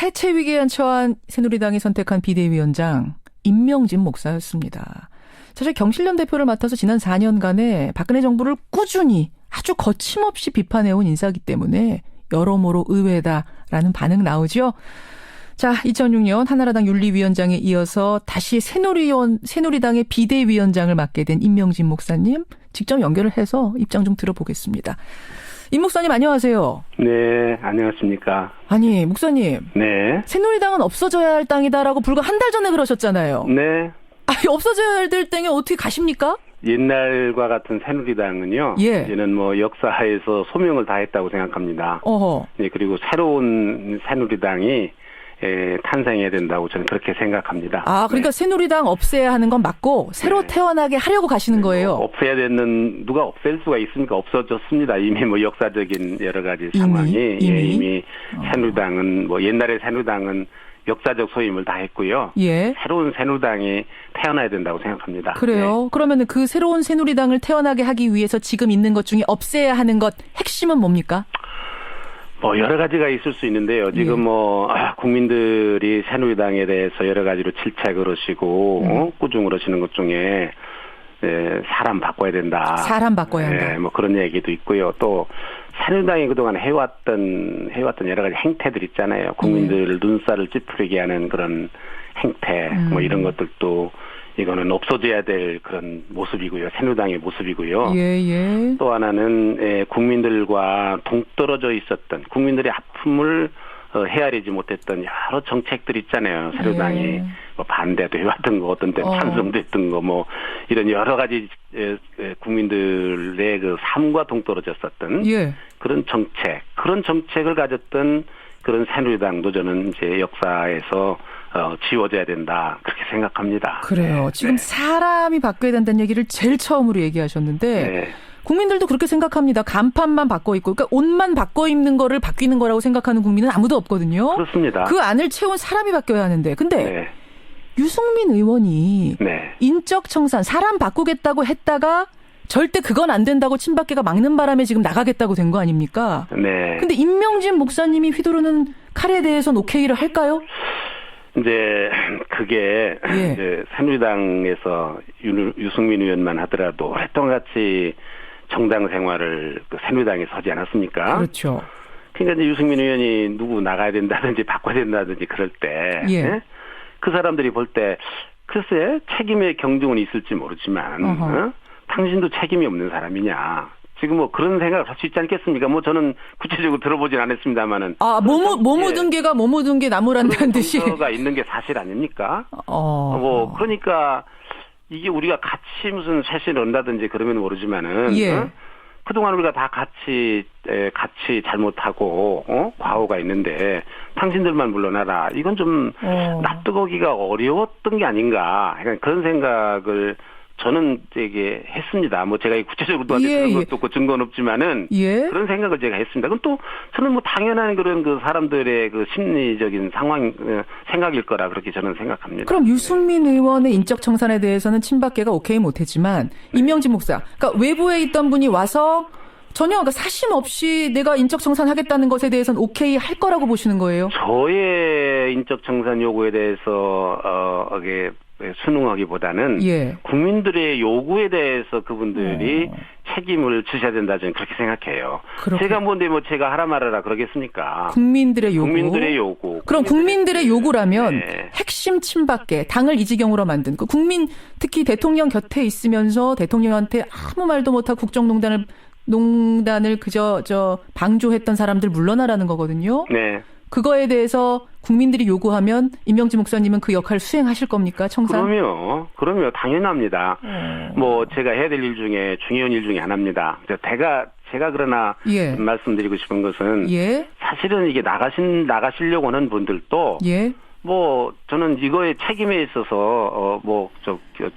해체 위기에 처한 새누리당이 선택한 비대위원장 임명진 목사였습니다. 사실 경실련 대표를 맡아서 지난 4년간에 박근혜 정부를 꾸준히 아주 거침없이 비판해온 인사이기 때문에 여러모로 의외다라는 반응 나오죠. 자, 2006년 한나라당 윤리위원장에 이어서 다시 새누리당의 비대위원장을 맡게 된 임명진 목사님 직접 연결을 해서 입장 좀 들어보겠습니다. 임 목사님 안녕하세요. 네, 안녕하십니까. 아니, 목사님. 네. 새누리당은 없어져야 할 땅이다라고 불과 한 달 전에 그러셨잖아요. 네. 아니, 없어져야 될 땅에 어떻게 가십니까? 옛날과 같은 새누리당은요. 예. 이제는 뭐 역사에서 소명을 다했다고 생각합니다. 어허. 네, 그리고 새로운 새누리당이 탄생해야 된다고 저는 그렇게 생각합니다. 아, 그러니까 네. 새누리당 없애야 하는 건 맞고 새로 네. 태어나게 하려고 가시는 거예요. 없애야 되는 누가 없앨 수가 있습니까? 없어졌습니다. 이미 뭐 역사적인 여러 가지 상황이 이미 새누리당은 뭐 옛날의 새누리당은 역사적 소임을 다했고요. 예. 새로운 새누리당이 태어나야 된다고 생각합니다. 그래요. 네. 그러면 그 새로운 새누리당을 태어나게 하기 위해서 지금 있는 것 중에 없애야 하는 것 핵심은 뭡니까? 뭐 여러 가지가 있을 수 있는데요. 지금 뭐 국민들이 새누리당에 대해서 여러 가지로 질책을 하시고 꾸중을 하시는 것 중에 사람 바꿔야 된다. 사람 바꿔야 한다. 네, 뭐 그런 얘기도 있고요. 또 새누리당이 그동안 해왔던 여러 가지 행태들 있잖아요. 국민들 눈살을 찌푸리게 하는 그런 행태, 뭐 이런 것들도 이거는 없어져야 될 그런 모습이고요. 새누리당의 모습이고요. 예. 또 하나는 국민들과 동떨어져 있었던 국민들의 아픔을 헤아리지 못했던 여러 정책들 있잖아요. 새누리당이 뭐 반대도 해왔던 거, 어떤 때는 찬성도 했던 거, 뭐 이런 여러 가지 국민들의 그 삶과 동떨어졌었던 그런 정책을 가졌던 그런 새누리당도 저는 이제 역사에서 지워져야 된다 그렇게 생각합니다. 그래요. 지금 사람이 바뀌어야 된다는 얘기를 제일 처음으로 얘기하셨는데 국민들도 그렇게 생각합니다. 간판만 바꿔 입고, 그러니까 옷만 바꿔 입는 거를 바뀌는 거라고 생각하는 국민은 아무도 없거든요. 그렇습니다. 그 안을 채운 사람이 바뀌어야 하는데, 근데 유승민 의원이 인적 청산, 사람 바꾸겠다고 했다가 절대 그건 안 된다고 친박계가 막는 바람에 지금 나가겠다고 된 거 아닙니까? 네. 근데 임명진 목사님이 휘두르는 칼에 대해서는 오케이를 할까요? 이제 그게 이제 새누리당에서 유승민 의원만 하더라도 오랫동안 같이 정당 생활을 그 새누리당에 서지 않았습니까? 그렇죠. 그러니까 이제 유승민 의원이 누구 나가야 된다든지 바꿔야 된다든지 그럴 때 그 사람들이 볼 때 글쎄 책임의 경중은 있을지 모르지만 당신도 책임이 없는 사람이냐. 지금 뭐 그런 생각을 할 수 있지 않겠습니까? 뭐 저는 구체적으로 들어보진 않았습니다만은. 뭐 묻은 개가 뭐 묻은 게 나무란다는 듯이. 가 있는 게 사실 아닙니까? 뭐 그러니까 이게 우리가 같이 무슨 쇄신을 한다든지 그러면 모르지만은 그동안 우리가 다 같이 잘못하고 과오가 있는데 당신들만 물러나라. 이건 좀 납득하기가 어려웠던 게 아닌가. 그런 생각을 저는 되게 했습니다. 뭐 제가 구체적으로 도와줄 그런 것도 없고 증거는 없지만은 그런 생각을 제가 했습니다. 그건 또 저는 뭐 당연한 그런 그 사람들의 그 심리적인 생각일 거라 그렇게 저는 생각합니다. 그럼 유승민 의원의 인적 청산에 대해서는 친박계가 오케이 못했지만 임명진 목사, 그러니까 외부에 있던 분이 와서 전혀 그러니까 사심 없이 내가 인적 청산하겠다는 것에 대해서는 오케이 할 거라고 보시는 거예요? 저의 인적 청산 요구에 대해서 순응하기보다는 국민들의 요구에 대해서 그분들이 책임을 지셔야 된다 저는 그렇게 생각해요. 제가 제가 하라 말아라 그러겠습니까? 국민들의 요구. 그럼 국민들의 요구라면 핵심 친박계 당을 이 지경으로 만든 그 국민 특히 대통령 곁에 있으면서 대통령한테 아무 말도 못하고 국정농단을 그저 방조했던 사람들 물러나라는 거거든요. 그거에 대해서 국민들이 요구하면 임명진 목사님은 그 역할을 수행하실 겁니까? 청산? 그럼요. 당연합니다. 뭐 제가 해야 될 일 중에 중요한 일 중에 하나입니다. 제가 그러나 말씀드리고 싶은 것은 사실은 이게 나가시려고 하는 분들도 뭐 저는 이거의 책임에 있어서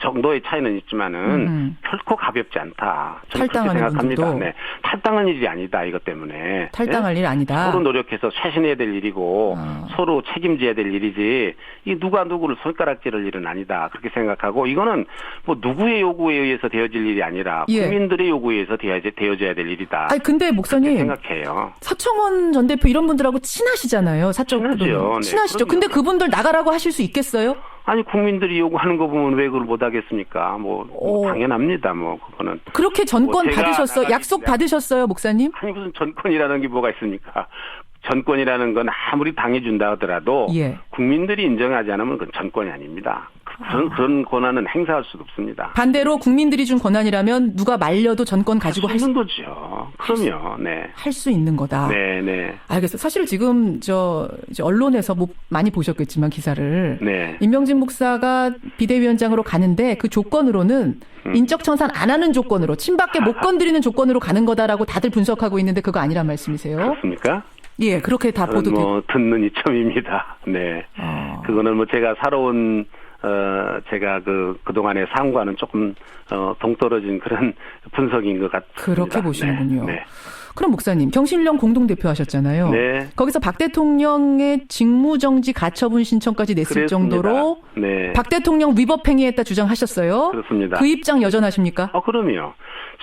정도의 차이는 있지만은 결코 가볍지 않다. 저는 그렇게 탈당하는 생각합니다. 분들도. 네. 탈당한 일이 아니다. 이것 때문에. 탈당할 일 아니다. 서로 노력해서 쇄신해야 될 일이고 서로 책임져야 될 일이지 이 누가 누구를 손가락질할 일은 아니다. 그렇게 생각하고 이거는 뭐 누구의 요구에 의해서 되어질 일이 아니라 국민들의 요구에 의해서 되어져야 될 일이다. 아니 근데 목사님 생각해요. 서청원 전 대표 이런 분들하고 친하시잖아요. 친하죠. 친하시죠. 네, 근데 그분들 나가라고 하실 수 있겠어요? 아니 국민들이 요구하는 거 보면 왜 그걸 못 하겠습니까? 뭐 당연합니다. 뭐 그거는 그렇게 전권 뭐 받으셨어요? 약속 받으셨어요, 목사님? 아니 무슨 전권이라는 게 뭐가 있습니까? 전권이라는 건 아무리 당해준다 하더라도 국민들이 인정하지 않으면 그건 전권이 아닙니다. 그런 권한은 행사할 수도 없습니다. 반대로 국민들이 준 권한이라면 누가 말려도 전권 가지고 할 수 있는 거죠. 그럼요. 네. 할 수 있는 거다. 네, 네. 알겠어요. 사실 지금 이제 언론에서 뭐 많이 보셨겠지만 기사를 임명진 목사가 비대위원장으로 가는데 그 조건으로는 인적 청산 안 하는 조건으로 친박계 못 건드리는 조건으로 가는 거다라고 다들 분석하고 있는데 그거 아니란 말씀이세요? 그렇습니까? 예, 그렇게 다 보도돼. 뭐 듣는 이점입니다. 네. 그거는 뭐 제가 살아온 제가 그동안의 상과는 조금 동떨어진 그런 분석인 것 같습니다. 그렇게 보시는군요. 네. 그럼 목사님, 경실련 공동대표 하셨잖아요. 네. 거기서 박 대통령의 직무정지 가처분 신청까지 냈을 그랬습니다. 정도로 네. 박 대통령 위법행위했다 주장하셨어요. 그렇습니다. 그 입장 여전하십니까? 그럼요.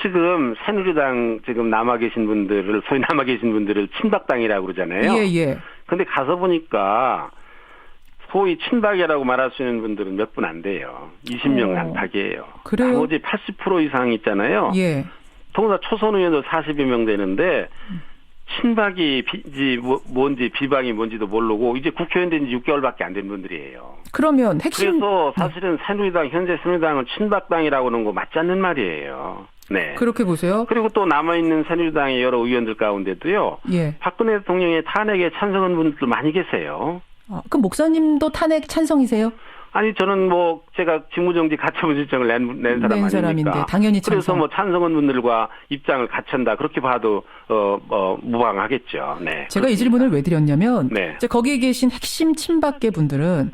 지금 새누리당 지금 소위 남아 계신 분들을 친박당이라고 그러잖아요. 예, 예. 근데 가서 보니까 소위 친박이라고 말할 수 있는 분들은 몇 분 안 돼요. 20명 안팎이에요. 그래요? 나머지 80% 이상 있잖아요. 예. 더구나 초선 의원도 40여 명 되는데 친박이 뭔지 비박이 뭔지도 모르고 이제 국회의원 된 지 6개월밖에 안 된 분들이에요. 그러면 핵심. 그래서 사실은 현재 새누리당은 친박당이라고 하는 거 맞지 않는 말이에요. 네. 그렇게 보세요. 그리고 또 남아있는 새누리당의 여러 의원들 가운데도요. 박근혜 대통령의 탄핵에 찬성한 분들도 많이 계세요. 그럼 목사님도 탄핵 찬성이세요? 아니 저는 뭐 제가 직무정지 가처분 신청을 낸 사람 아닙니까? 사람인데 당연히 찬성. 그래서 뭐 찬성한 분들과 입장을 같이한다 그렇게 봐도 무방하겠죠. 네. 제가 이 질문을 왜 드렸냐면 이제 거기에 계신 핵심 친박계 분들은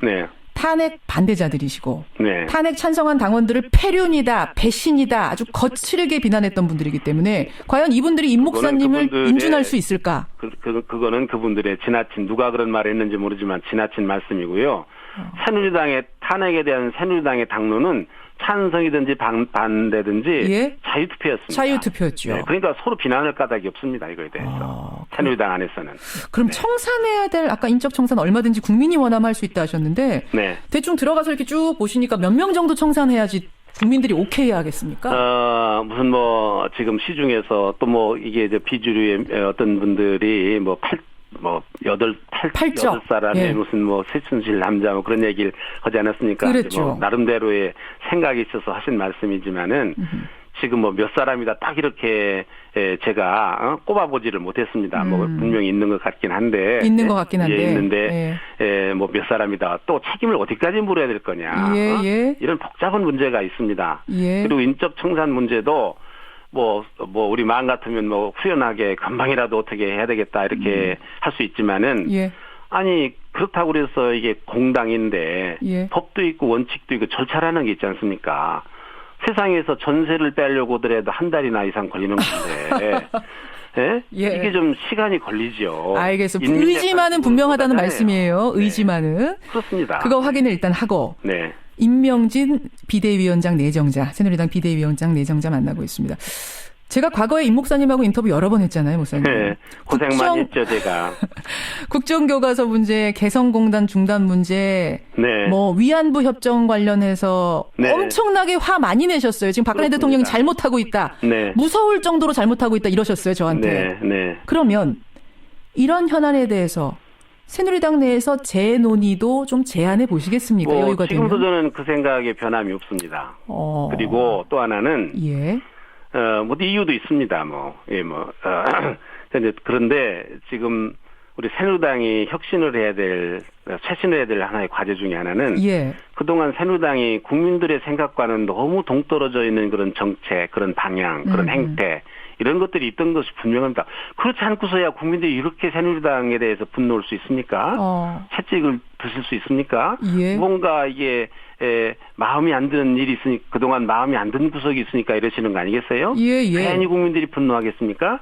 탄핵 반대자들이시고 탄핵 찬성한 당원들을 폐륜이다, 배신이다 아주 거칠게 비난했던 분들이기 때문에 과연 이분들이 임 목사님을 인준할 수 있을까? 그거는 그분들의 지나친 누가 그런 말을 했는지 모르지만 지나친 말씀이고요. 새누리당의 탄핵에 대한 새누리당의 당론은 찬성이든지 반대든지 자유투표였습니다. 자유투표였죠. 네, 그러니까 서로 비난할 까닭이 없습니다. 이거에 대해서. 새누리당 안에서는. 그럼 청산해야 될 아까 인적 청산 얼마든지 국민이 원하면 할 수 있다 하셨는데 대충 들어가서 이렇게 쭉 보시니까 몇 명 정도 청산해야지 국민들이 오케이 하겠습니까? 무슨 뭐 지금 시중에서 또 뭐 이게 이제 비주류의 어떤 분들이 여덟 사람의 무슨 뭐 세춘실 남자 뭐 그런 얘기를 하지 않았습니까? 그랬죠. 뭐 나름대로의 생각이 있어서 하신 말씀이지만은 지금 뭐 몇 사람이다 딱 이렇게 제가 꼽아보지를 못했습니다. 뭐 분명히 있는 것 같긴 한데. 있는 것 같긴 한데. 있는데 뭐 몇 사람이다. 또 책임을 어디까지 물어야 될 거냐. 이런 복잡한 문제가 있습니다. 그리고 인적 청산 문제도 뭐 우리 마음 같으면 뭐 후련하게 금방이라도 어떻게 해야 되겠다 이렇게 할 수 있지만은 아니 그렇다고 그래서 이게 공당인데 법도 있고 원칙도 있고 절차라는 게 있지 않습니까? 세상에서 전세를 빼려고 하더라도 한 달이나 이상 걸리는 건데 이게 좀 시간이 걸리죠. 알겠습니다. 의지만은 분명하다는 말씀이에요. 의지만은. 그렇습니다. 그거 확인을 일단 하고. 임명진 비대위원장 내정자, 새누리당 비대위원장 내정자 만나고 있습니다. 제가 과거에 임 목사님하고 인터뷰 여러 번 했잖아요, 목사님. 고생 많이 했죠, 제가. 국정교과서 문제, 개성공단 중단 문제, 뭐 위안부 협정 관련해서 엄청나게 화 많이 내셨어요. 지금 박근혜 대통령이 잘못하고 있다. 무서울 정도로 잘못하고 있다 이러셨어요, 저한테. 그러면 이런 현안에 대해서 새누리당 내에서 재논의도 좀 제안해 보시겠습니까? 여유가 되면. 지금도 저는 그 생각에 변함이 없습니다. 그리고 또 하나는 뭐 이유도 있습니다. 그런데 지금 우리 새누리당이 쇄신을 해야 될 하나의 과제 중에 하나는 그동안 새누리당이 국민들의 생각과는 너무 동떨어져 있는 그런 정책, 그런 방향, 그런 행태 이런 것들이 있던 것이 분명합니다. 그렇지 않고서야 국민들이 이렇게 새누리당에 대해서 분노할 수 있습니까? 채찍을 드실 수 있습니까? 뭔가 이게 마음이 안 드는 일이 있으니까 그동안 마음이 안 드는 구석이 있으니까 이러시는 거 아니겠어요? 예, 예. 괜히 국민들이 분노하겠습니까?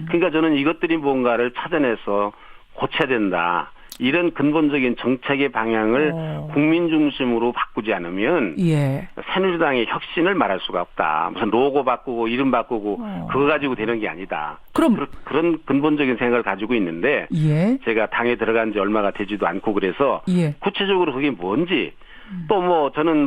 그러니까 저는 이것들이 뭔가를 찾아내서 고쳐야 된다. 이런 근본적인 정책의 방향을 국민 중심으로 바꾸지 않으면 예. 새누리당의 혁신을 말할 수가 없다. 무슨 로고 바꾸고 이름 바꾸고 그거 가지고 되는 게 아니다. 그럼 그런 근본적인 생각을 가지고 있는데 예. 제가 당에 들어간 지 얼마가 되지도 않고 그래서 예. 구체적으로 그게 뭔지 또 뭐 저는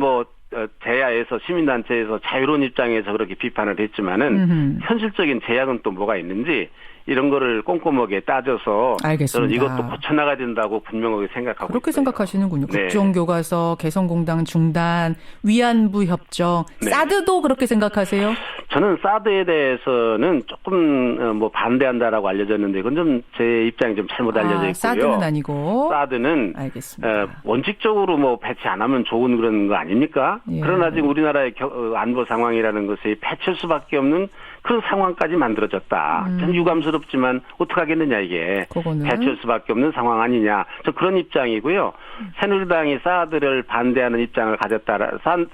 제야에서 시민단체에서 자유로운 입장에서 그렇게 비판을 했지만은 현실적인 제약은 또 뭐가 있는지 이런 거를 꼼꼼하게 따져서 알겠습니다. 저는 이것도 고쳐나가야 된다고 분명하게 생각하고 그렇게 있어요. 생각하시는군요. 네. 국정교과서, 개성공단 중단, 위안부 협정, 네. 사드도 그렇게 생각하세요? 저는 사드에 대해서는 조금 반대한다라고 알려졌는데 그건 좀 제 입장이 좀 잘못 알려져 있고요. 사드는 아니고. 사드는 알겠습니다. 원칙적으로 배치 안 하면 좋은 그런 거 아닙니까? 예. 그러나 지금 우리나라의 안보 상황이라는 것이 배치할 수밖에 없는 그런 상황까지 만들어졌다. 좀 유감스럽지만 어떡하겠느냐 이게. 그거는. 배치할 수밖에 없는 상황 아니냐. 저 그런 입장이고요. 새누리당이 사드를 반대하는 입장을 가졌다. 사드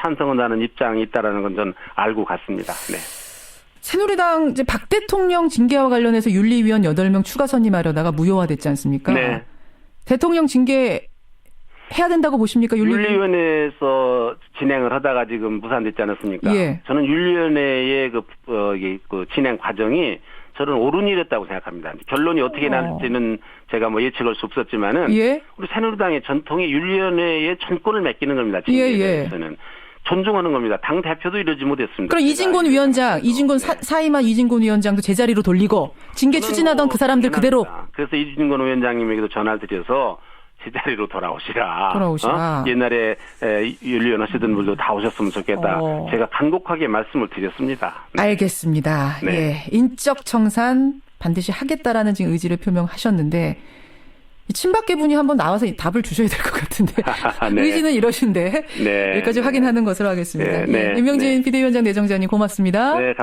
찬성을 하는 입장이 있다라는 건 전 알고 갔습니다. 네. 새누리당 이제 박 대통령 징계와 관련해서 윤리위원 8명 추가 선임하려다가 무효화됐지 않습니까? 네. 대통령 징계 해야 된다고 보십니까? 윤리위원회에서 진행을 하다가 지금 무산됐지 않았습니까? 예. 저는 윤리위원회의 그 진행 과정이 저는 옳은 일이었다고 생각합니다. 결론이 어떻게 날지는 제가 예측할 수 없었지만은 예. 우리 새누리당의 전통이 윤리위원회에 전권을 맡기는 겁니다. 징계에 대해서는. 존중하는 겁니다. 당 대표도 이러지 못했습니다. 그럼 이진곤 위원장, 사임한 이진곤 위원장도 제자리로 돌리고 징계 추진하던 그 사람들 그대로. 그래서 이진곤 위원장님에게도 전화를 드려서 제자리로 돌아오시라. 옛날에 윤리위원 하시던 분도 다 오셨으면 좋겠다. 제가 간곡하게 말씀을 드렸습니다. 네. 알겠습니다. 네. 예, 인적 청산 반드시 하겠다라는 지금 의지를 표명하셨는데 친박계 분이 한번 나와서 답을 주셔야 될 것 같은데 네. 의지는 이러신데 네. 여기까지 확인하는 것으로 하겠습니다. 네. 예, 임명진 비대위원장 내정자님 고맙습니다. 네.